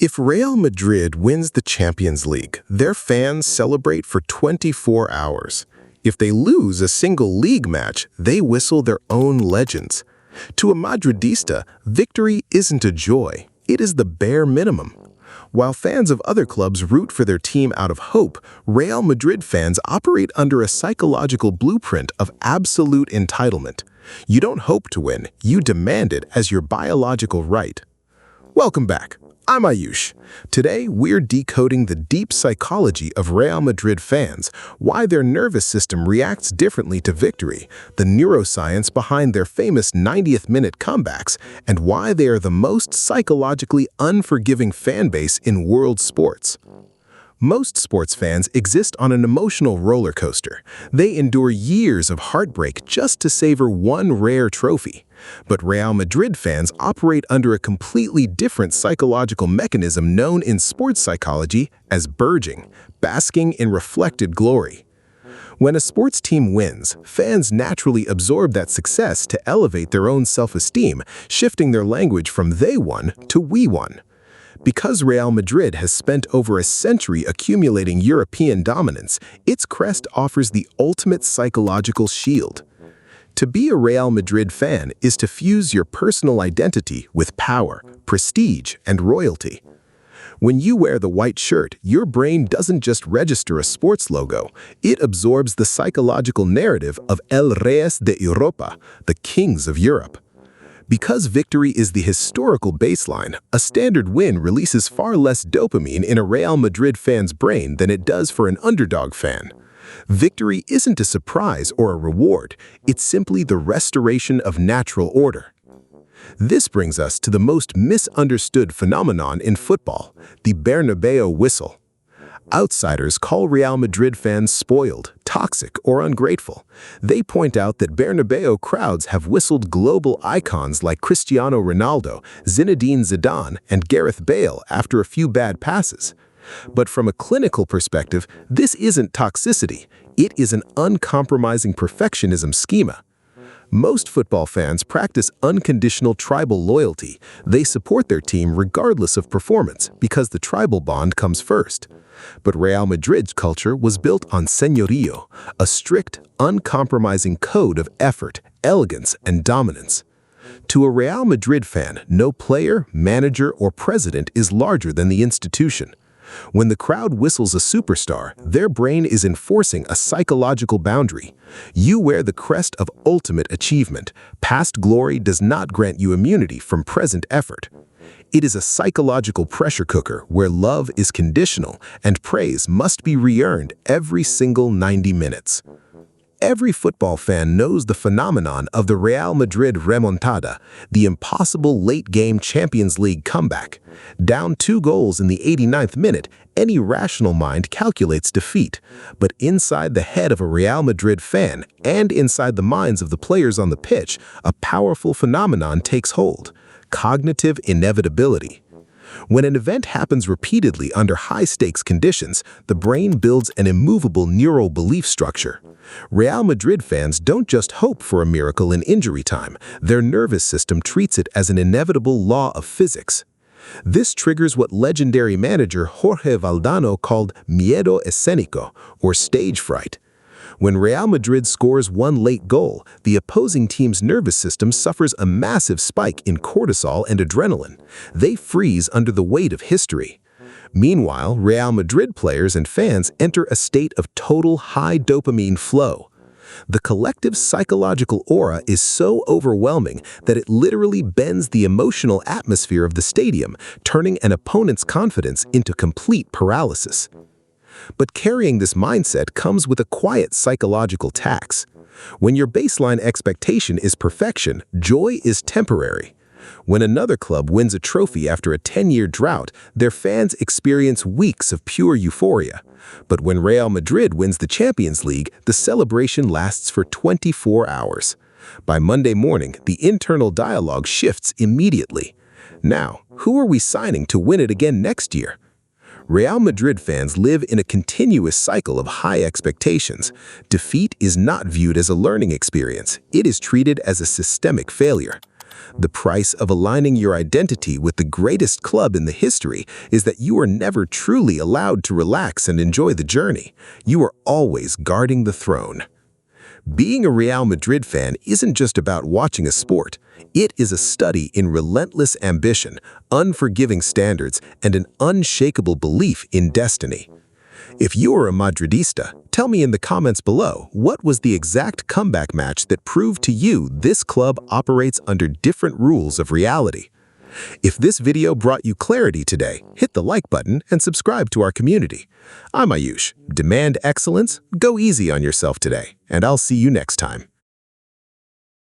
If Real Madrid wins the Champions League, their fans celebrate for 24 hours. If they lose a single league match, they whistle their own legends. To a Madridista, victory isn't a joy, it is the bare minimum. While fans of other clubs root for their team out of hope, Real Madrid fans operate under a psychological blueprint of absolute entitlement. You don't hope to win, you demand it as your biological right. Welcome back. I'm Ayush. Today, we're decoding the deep psychology of Real Madrid fans, why their nervous system reacts differently to victory, the neuroscience behind their famous 90th-minute comebacks, and why they are the most psychologically unforgiving fan base in world sports. Most sports fans exist on an emotional roller coaster. They endure years of heartbreak just to savor one rare trophy. But Real Madrid fans operate under a completely different psychological mechanism known in sports psychology as burgeoning, basking in reflected glory. When a sports team wins, fans naturally absorb that success to elevate their own self-esteem, shifting their language from "they won" to "we won." Because Real Madrid has spent over a century accumulating European dominance, its crest offers the ultimate psychological shield. To be a Real Madrid fan is to fuse your personal identity with power, prestige, and royalty. When you wear the white shirt, your brain doesn't just register a sports logo, it absorbs the psychological narrative of El Reyes de Europa, the kings of Europe. Because victory is the historical baseline, a standard win releases far less dopamine in a Real Madrid fan's brain than it does for an underdog fan. Victory isn't a surprise or a reward, it's simply the restoration of natural order. This brings us to the most misunderstood phenomenon in football, the Bernabéu whistle. Outsiders call Real Madrid fans spoiled, toxic, or ungrateful. They point out that Bernabeu crowds have whistled global icons like Cristiano Ronaldo, Zinedine Zidane, and Gareth Bale after a few bad passes. But from a clinical perspective, this isn't toxicity. It is an uncompromising perfectionism schema. Most football fans practice unconditional tribal loyalty. They support their team regardless of performance because the tribal bond comes first. But Real Madrid's culture was built on Señorío, a strict, uncompromising code of effort, elegance, and dominance. To a Real Madrid fan, no player, manager, or president is larger than the institution. When the crowd whistles a superstar, their brain is enforcing a psychological boundary. You wear the crest of ultimate achievement. Past glory does not grant you immunity from present effort. It is a psychological pressure cooker where love is conditional and praise must be re-earned every single 90 minutes. Every football fan knows the phenomenon of the Real Madrid Remontada, the impossible late-game Champions League comeback. Down 2 goals in the 89th minute, any rational mind calculates defeat. But inside the head of a Real Madrid fan and inside the minds of the players on the pitch, a powerful phenomenon takes hold: cognitive inevitability. When an event happens repeatedly under high-stakes conditions, the brain builds an immovable neural belief structure. Real Madrid fans don't just hope for a miracle in injury time. Their nervous system treats it as an inevitable law of physics. This triggers what legendary manager Jorge Valdano called miedo escénico, or stage fright. When Real Madrid scores one late goal, the opposing team's nervous system suffers a massive spike in cortisol and adrenaline. They freeze under the weight of history. Meanwhile, Real Madrid players and fans enter a state of total high dopamine flow. The collective psychological aura is so overwhelming that it literally bends the emotional atmosphere of the stadium, turning an opponent's confidence into complete paralysis. But carrying this mindset comes with a quiet psychological tax. When your baseline expectation is perfection, joy is temporary. When another club wins a trophy after a 10-year drought, their fans experience weeks of pure euphoria. But when Real Madrid wins the Champions League, the celebration lasts for 24 hours. By Monday morning, the internal dialogue shifts immediately. Now, who are we signing to win it again next year? Real Madrid fans live in a continuous cycle of high expectations. Defeat is not viewed as a learning experience. It is treated as a systemic failure. The price of aligning your identity with the greatest club in the history is that you are never truly allowed to relax and enjoy the journey. You are always guarding the throne. Being a Real Madrid fan isn't just about watching a sport. It is a study in relentless ambition, unforgiving standards, and an unshakable belief in destiny. If you're a Madridista, tell me in the comments below what was the exact comeback match that proved to you this club operates under different rules of reality. If this video brought you clarity today, hit the like button and subscribe to our community. I'm Ayush. Demand excellence, go easy on yourself today, and I'll see you next time.